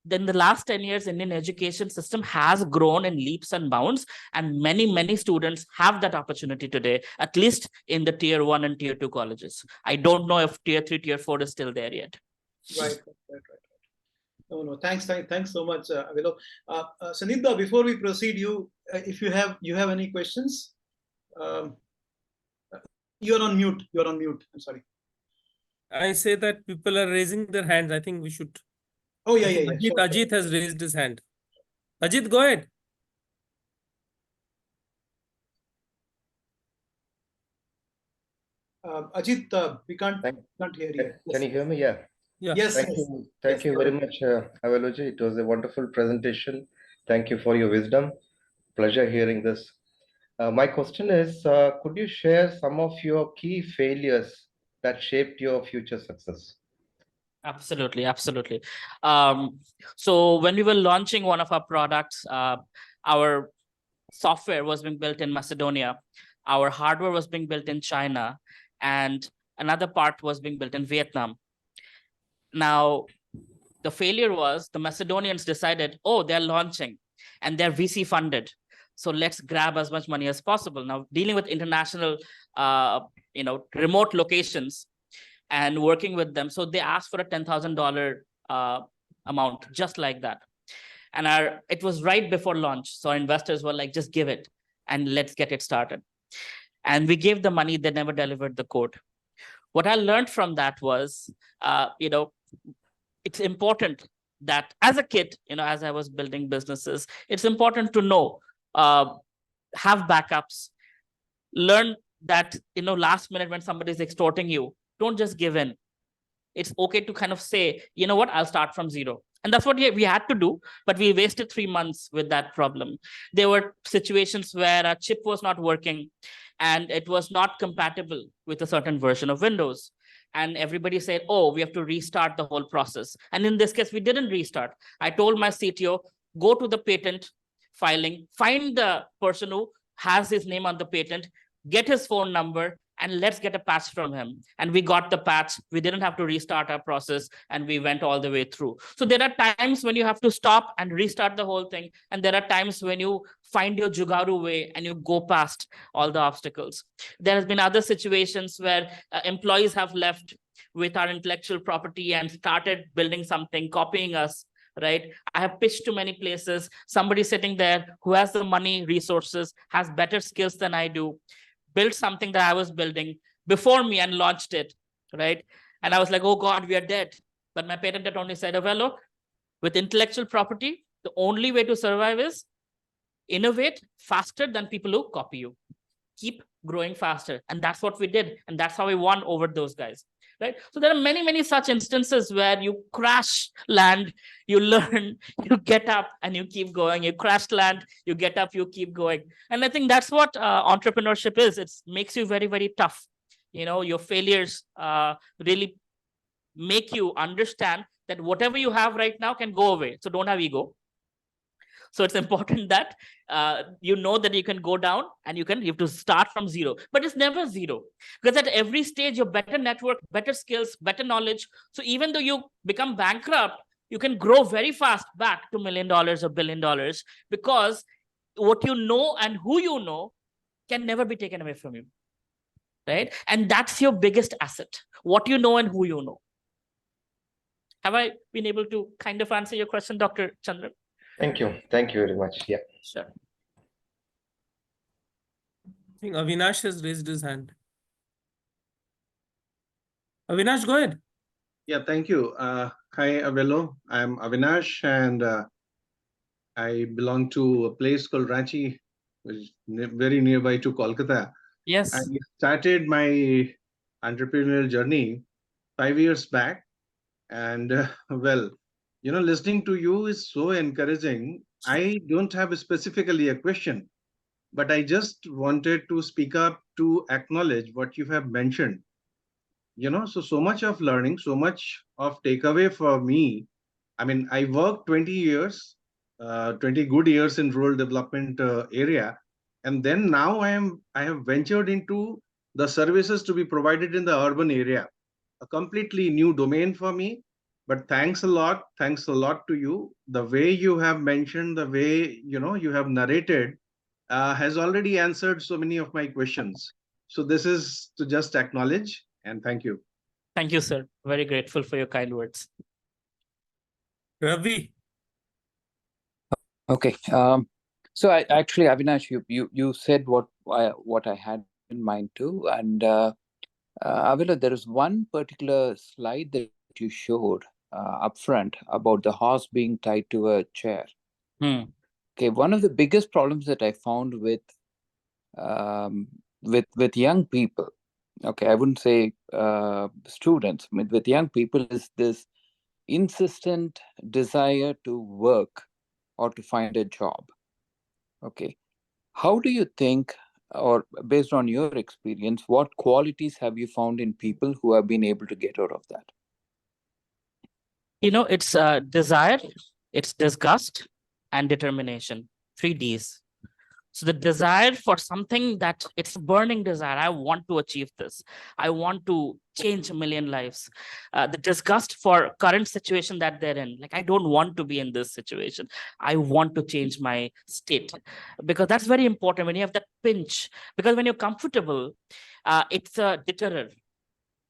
that in the last 10 years, Indian education system has grown in leaps and bounds. And many, many students have that opportunity today, at least in the tier 1 and tier 2 colleges. I don't know if tier 3, tier 4 is still there yet. Right. No, thanks so much, Avelo. Sandeep, before we proceed, if you have any questions, you're on mute. I'm sorry. I say that people are raising their hands. I think we should. Oh, yeah. Ajit has raised his hand. Ajit, go ahead. Ajit, we can't hear you. Can you hear me? Yeah. Yes. Thank you very much, Aveloji. It was a wonderful presentation. Thank you for your wisdom. Pleasure hearing this. My question is, could you share some of your key failures that shaped your future success? Absolutely. So when we were launching one of our products, our software was being built in Macedonia. Our hardware was being built in China, and another part was being built in Vietnam. Now, the failure was the Macedonians decided, oh, they're launching and they're VC funded. So let's grab as much money as possible. Now, dealing with international, remote locations and working with them. So they asked for a $10,000 amount, just like that. And it was right before launch. So our investors were like, just give it and let's get it started. And we gave the money, they never delivered the code. What I learned from that was, it's important that as a kid, as I was building businesses, it's important to know, have backups, learn that, last minute when somebody's extorting you, don't just give in. It's okay to kind of say, you know what, I'll start from zero. And that's what we had to do, but we wasted 3 months with that problem. There were situations where a chip was not working and it was not compatible with a certain version of Windows. And everybody said, oh, we have to restart the whole process. And in this case, we didn't restart. I told my CTO, go to the patent filing, find the person who has his name on the patent, get his phone number, and let's get a patch from him. And we got the patch. We didn't have to restart our process, and we went all the way through. So there are times when you have to stop and restart the whole thing. And there are times when you find your jugaru way and you go past all the obstacles. There has been other situations where employees have left with our intellectual property and started building something, copying us. Right? I have pitched to many places. Somebody sitting there who has the money, resources, has better skills than I do, built something that I was building before me and launched it, right? And I was like, oh God, we are dead. But my patent attorney said, Avelo, with intellectual property, the only way to survive is innovate faster than people who copy you. Keep growing faster. And that's what we did. And that's how we won over those guys. Right? So there are many, many such instances where you crash land, you learn, you get up and you keep going. You crash land, you get up, you keep going. And I think that's what entrepreneurship is. It makes you very, very tough. Your failures really make you understand that whatever you have right now can go away. So don't have ego. So it's important that you know that you can go down and you have to start from zero, but it's never zero, because at every stage you have better network, better skills, better knowledge. So even though you become bankrupt, you can grow very fast back to $1 million or $1 billion, because what you know and who you know can never be taken away from you, right? And that's your biggest asset, what you know and who you know. Have I been able to kind of answer your question, Dr. Chandran? Thank you. Thank you very much. Yeah. Sure. I think Avinash has raised his hand. Avinash, go ahead. Yeah, thank you. Hi, Avelo. I'm Avinash, and I belong to a place called Ranchi, which is very nearby to Kolkata. Yes. I started my entrepreneurial journey 5 years back, and well, listening to you is so encouraging. I don't have specifically a question, but I just wanted to speak up to acknowledge what you have mentioned. So much of learning, so much of takeaway for me. I mean, I worked 20 years, 20 good years in rural development area. And then now I have ventured into the services to be provided in the urban area, a completely new domain for me. But thanks a lot to you. The way you have mentioned, the way, you have narrated has already answered so many of my questions. So this is to just acknowledge and thank you. Thank you, sir. Very grateful for your kind words. Ravi. Okay. So actually, Avinash, you said what I had in mind too, and Avelo, there is one particular slide that you showed upfront about the horse being tied to a chair. Okay, one of the biggest problems that I found with young people, okay, I wouldn't say students, with young people, is this insistent desire to work or to find a job. Okay, how do you think, or based on your experience, what qualities have you found in people who have been able to get out of that? It's desire, it's disgust, and determination. 3 Ds. So the desire for something that it's a burning desire. I want to achieve this. I want to change a million lives. The disgust for current situation that they're in. Like, I don't want to be in this situation. I want to change my state, because that's very important when you have that pinch. Because when you're comfortable, it's a deterrent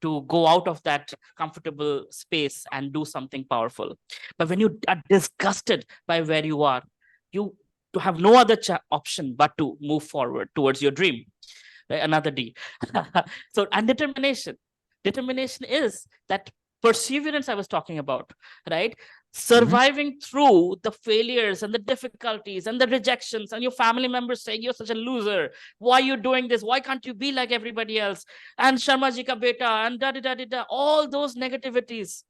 to go out of that comfortable space and do something powerful. But when you are disgusted by where you are, you to have no other option but to move forward towards your dream. Right? Another D. So, and determination. Determination is that perseverance I was talking about, right? Surviving through the failures and the difficulties and the rejections, and your family members saying you're such a loser. Why are you doing this? Why can't you be like everybody else? And Sharma ji ka beta, and da da da da da, all those negativities,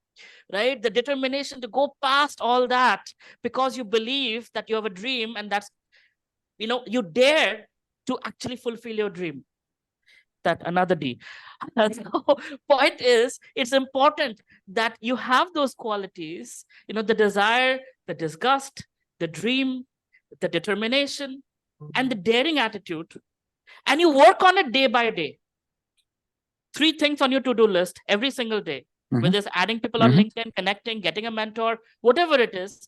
right? The determination to go past all that because you believe that you have a dream, and that's, you dare to actually fulfill your dream. That another D. So point is, it's important that you have those qualities, the desire, the disgust, the dream, the determination, and the daring attitude. And you work on it day by day. 3 things on your to-do list every single day. Whether it's adding people on LinkedIn, connecting, getting a mentor, whatever it is,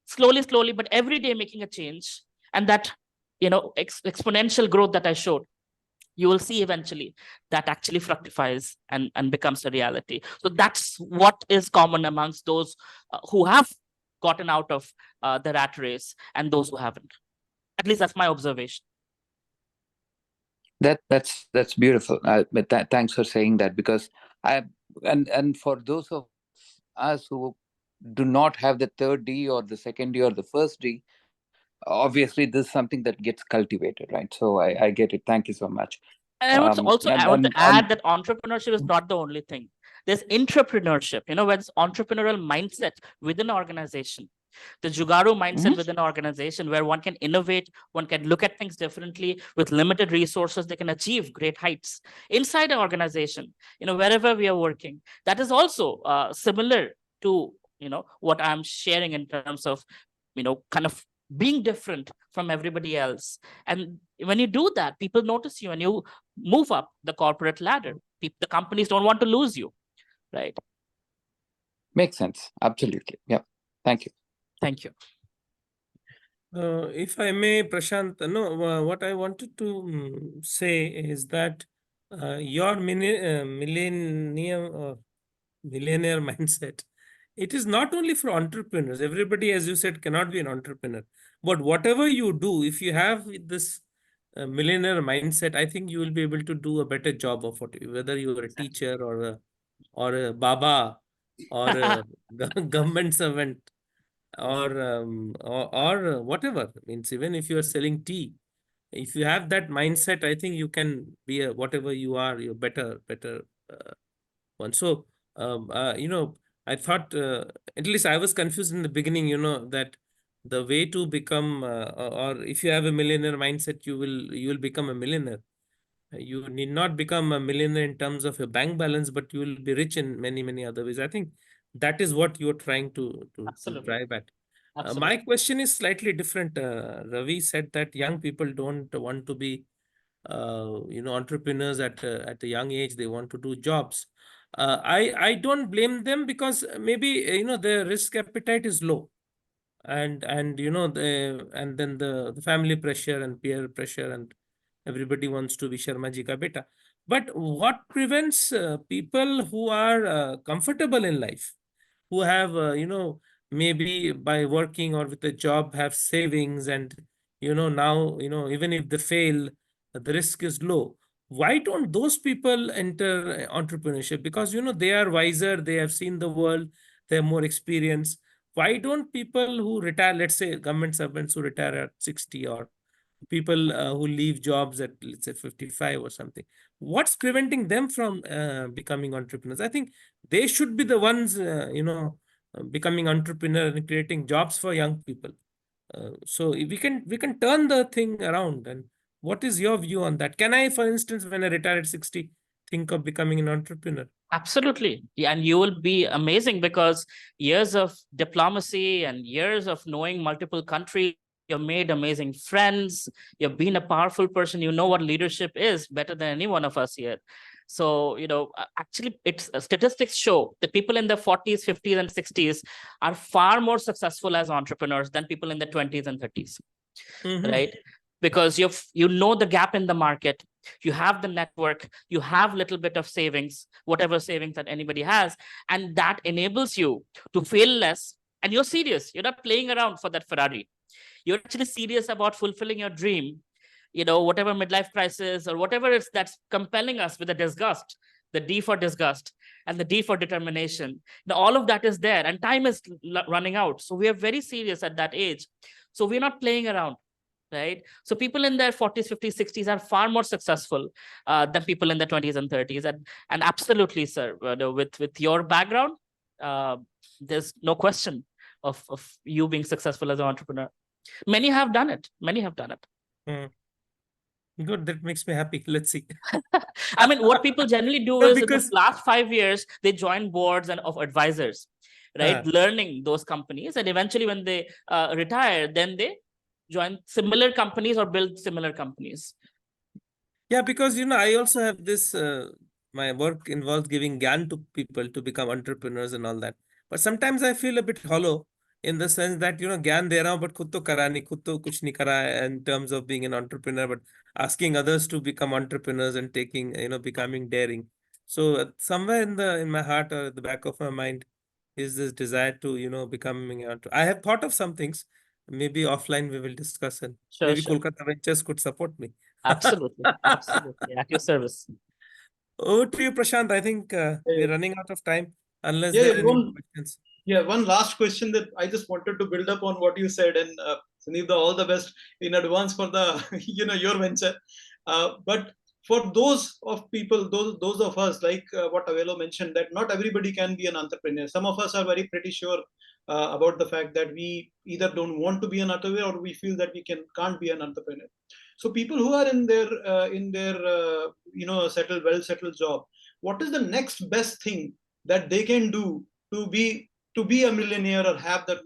slowly, but every day making a change. And that, exponential growth that I showed, you will see eventually that actually fructifies and becomes a reality. So that's what is common amongst those who have gotten out of the rat race and those who haven't. At least that's my observation. That's beautiful. But thanks for saying that, because and for those of us who do not have the third D or the second D or the first D, obviously this is something that gets cultivated, right? So I get it. Thank you so much. And I would also I want to add that entrepreneurship is not the only thing. There's entrepreneurship, when it's entrepreneurial mindset within an organization. The Jugaru mindset within an organization, where one can innovate, one can look at things differently with limited resources, they can achieve great heights inside an organization, wherever we are working. That is also similar to, what I'm sharing in terms of, kind of being different from everybody else. And when you do that, people notice you and you move up the corporate ladder. The companies don't want to lose you, right? Makes sense. Absolutely. Yeah. Thank you. Thank you. If I may, Prashant, no, what I wanted to say is that your millionaire mindset, it is not only for entrepreneurs. Everybody, as you said, cannot be an entrepreneur. But whatever you do, if you have this millionaire mindset, I think you will be able to do a better job of it, whether you are a teacher or a baba or a government servant or whatever. Means even if you are selling tea, if you have that mindset, I think you can be a whatever you are, you're better one. So I thought at least I was confused in the beginning, that the way to become or if you have a millionaire mindset, you will become a millionaire. You need not become a millionaire in terms of your bank balance, but you will be rich in many other ways. I think that is what you're trying to drive at. My question is slightly different. Ravi said that young people don't want to be entrepreneurs at a young age. They want to do jobs. I don't blame them, because maybe their risk appetite is low, and then the family pressure and peer pressure, and everybody wants to be Sharma ji ka beta. But what prevents people who are comfortable in life, who have maybe by working or with a job have savings, and now even if they fail, the risk is low. Why don't those people enter entrepreneurship? Because they are wiser, they have seen the world, they have more experience. Why don't people who retire, let's say government servants who retire at 60, or people who leave jobs at, let's say, 55 or something, what's preventing them from becoming entrepreneurs? I think they should be the ones becoming entrepreneur and creating jobs for young people. So we can turn the thing around. And what is your view on that? Can I, for instance, when I retire at 60, think of becoming an entrepreneur? Absolutely. Yeah, and you will be amazing, because years of diplomacy and years of knowing multiple countries You've made amazing friends. You've been a powerful person. You know what leadership is better than any one of us here. So, actually, it's statistics show that people in the 40s, 50s, and 60s are far more successful as entrepreneurs than people in the 20s and 30s, right? Because you know the gap in the market, you have the network, you have little bit of savings, whatever savings that anybody has, and that enables you to fail less. And you're serious. You're not playing around for that Ferrari. You're actually serious about fulfilling your dream, whatever midlife crisis or whatever it's that's compelling us with the disgust, the D for disgust and the D for determination. Now, all of that is there and time is running out. So we are very serious at that age. So we're not playing around, right? So people in their 40s, 50s, 60s are far more successful than people in their 20s and 30s. And absolutely, sir, with your background, there's no question of you being successful as an entrepreneur. Many have done it. Many have done it. Good. That makes me happy. Let's see. I mean, what people generally do No, is because- in the last 5 years, they join boards and of advisors, right? Learning those companies. And eventually when they retire, then they join similar companies or build similar companies. Yeah, because I also have this my work involves giving gyan to people to become entrepreneurs and all that. But sometimes I feel a bit hollow in the sense that gyan de raha hu, but khud to kara nahi, khud to kuch nahi kara hai in terms of being an entrepreneur, but asking others to become entrepreneurs and taking becoming daring. So somewhere in my heart or at the back of my mind is this desire to becoming I have thought of some things. Maybe offline we will discuss, and Sure, maybe sure. Kolkata Ventures could support me. Absolutely. Absolutely. At your service. Over to you, Prashant. I think we're running out of time unless Yeah, there are any one- questions. Yeah, one last question that I just wanted to build up on what you said, and Sandeep, all the best in advance for the your venture. But for those of people, those of us, like what Avelo mentioned, that not everybody can be an entrepreneur. Some of us are very pretty sure about the fact that we either don't want to be an entrepreneur or we feel that we can't be an entrepreneur. So people who are in their well settled job, what is the next best thing that they can do to be a millionaire or have that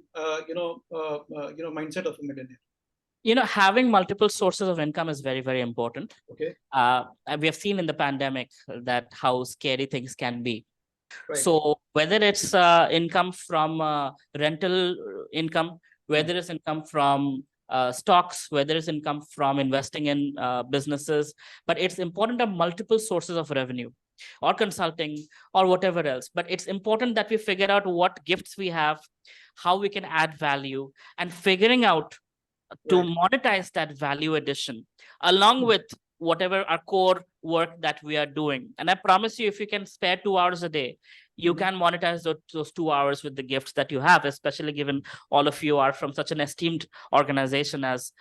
mindset of a millionaire? Having multiple sources of income is very, very important. Okay. We have seen in the pandemic that how scary things can be. Right. So whether it's income from rental income, whether it's income from stocks, whether it's income from investing in businesses, but it's important to have multiple sources of revenue or consulting or whatever else. But it's important that we figure out what gifts we have, how we can add value, and figuring out to monetize that value addition along with whatever our core work that we are doing. And I promise you, if you can spare 2 hours a day, you can monetize those 2 hours with the gifts that you have, especially given all of you are from such an esteemed organization as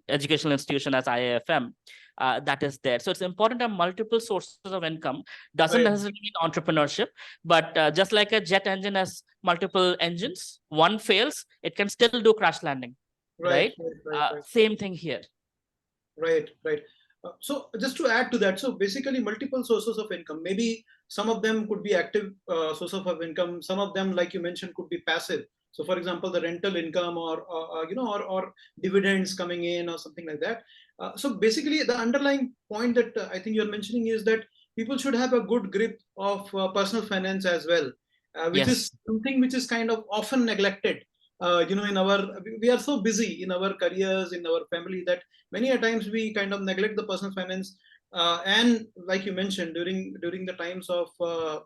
educational institution as IIFM. That is there. So it's important to have multiple sources of income. Doesn't necessarily mean entrepreneurship, but just like a jet engine has multiple engines, one fails, it can still do crash landing. Right. Same thing here. Right. So just to add to that, so basically multiple sources of income. Maybe some of them could be active source of income. Some of them, like you mentioned, could be passive. So for example, the rental income or dividends coming in or something like that. So basically the underlying point that I think you're mentioning is that people should have a good grip of personal finance as well, which is something which is kind of often neglected. We are so busy in our careers, in our family, that many a times we kind of neglect the personal finance. And like you mentioned, during the times of a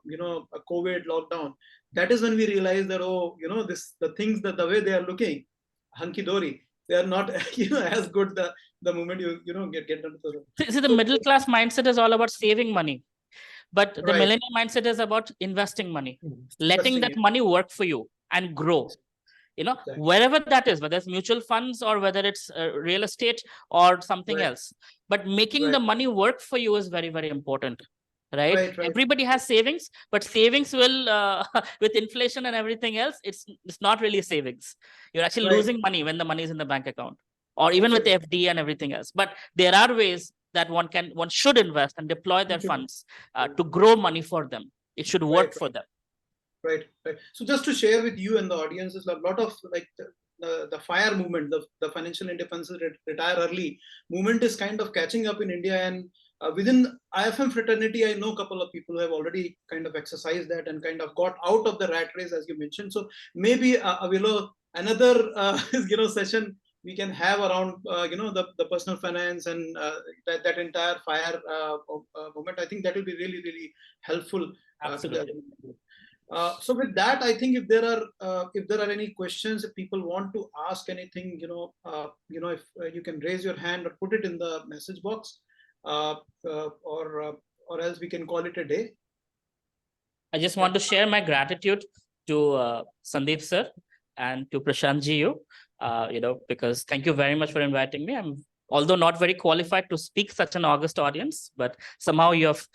COVID lockdown, that is when we realize that the things that the way they are looking hunky dory, they are not as good the moment you get into the. See, the middle class mindset is all about saving money, but the millennial mindset is about investing money, letting that money work for you and grow. Wherever that is, whether it's mutual funds or whether it's real estate or something else, but making the money work for you is very, very important. Right? Everybody has savings, but savings will with inflation and everything else, it's not really savings. You're actually losing money when the money is in the bank account, or even with the FD and everything else. But there are ways that one should invest and deploy their funds to grow money for them. It should work for them. Right. So just to share with you and the audience, is a lot of the FIRE movement, the financial independence retire early movement is kind of catching up in India, and within IIFM fraternity, I know a couple of people who have already kind of exercised that and kind of got out of the rat race, as you mentioned. So maybe Avelo, another session we can have around the personal finance and that entire FIRE movement. I think that will be really, really helpful. Absolutely. So with that, I think if there are any questions, if people want to ask anything, if you can raise your hand or put it in the message box, or else we can call it a day. I just want to share my gratitude to Sandeep sir and to Prashant ji, because thank you very much for inviting me. I'm although not very qualified to speak such an august audience, but somehow you have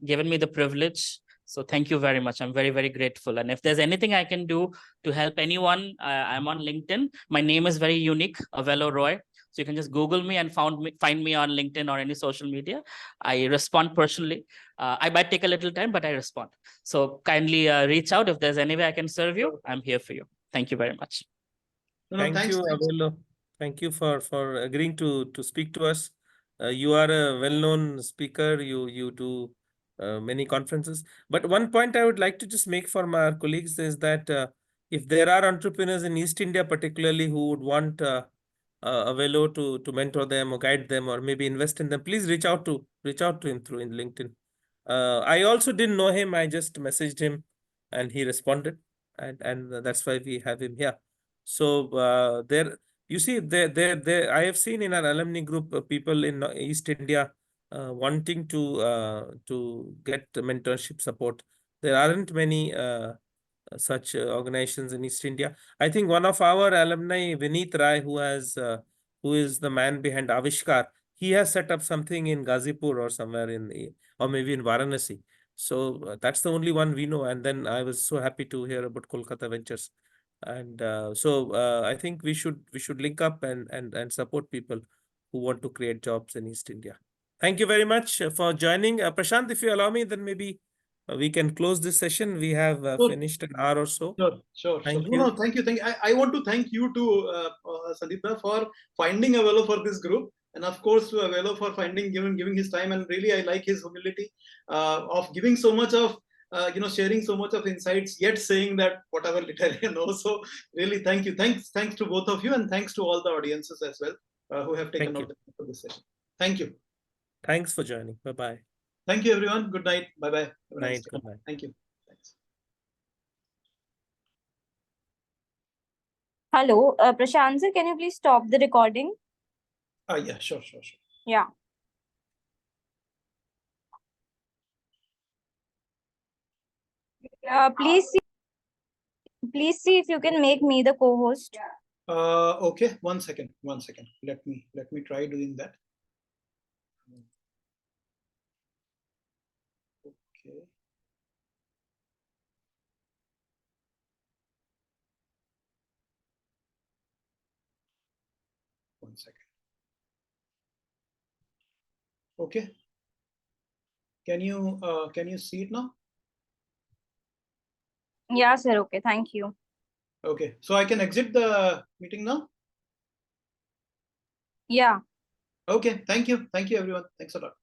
given me the privilege. So thank you very much. I'm very, very grateful. And if there's anything I can do to help anyone, I'm on LinkedIn. My name is very unique, Avelo Roy. So you can just Google me and find me on LinkedIn or any social media. I respond personally. I might take a little time, but I respond. So kindly reach out if there's any way I can serve you. I'm here for you. Thank you very much. Thank you, Avelo. Thank you for agreeing to speak to us. You are a well-known speaker. You do many conferences. But one point I would like to just make for my colleagues is that if there are entrepreneurs in East India, particularly who would want Avelo to mentor them or guide them or maybe invest in them, please reach out to him through in LinkedIn. I also didn't know him. I just messaged him and he responded, and that's why we have him here. So there, you see, there. I have seen in our alumni group people in East India wanting to get mentorship support. There aren't many such organizations in East India. I think one of our alumni, Vineet Rai, who is the man behind Avishkar, he has set up something in Gazipur or somewhere or maybe in Varanasi. So that's the only one we know. And then I was so happy to hear about Kolkata Ventures. And I think we should link up and support people who want to create jobs in East India. Thank you very much for joining. Prashant, if you allow me, then maybe we can close this session. We have finished an hour or so. Sure. Thank you. No, thank you. I want to thank you too, Sandeep, for finding Avelo for this group. And of course, to Avelo for giving his time. And really, I like his humility of giving so much of, sharing so much of insights, yet saying that whatever little you know. So really, thank you. Thanks to both of you, and thanks to all the audiences as well who have taken out for this session. Thank you. Thanks for joining. Bye-bye. Thank you, everyone. Good night. Bye-bye. Night. Good night. Thank you. Thanks. Hello, Prashant sir, can you please stop the recording? Yeah, sure. Yeah. Please see if you can make me the co-host. Okay, one second. Let me try doing that. Okay. One second. Okay. Can you see it now? Yeah, sir. Okay, thank you. Okay, so I can exit the meeting now? Yeah. Okay, thank you everyone. Thanks a lot.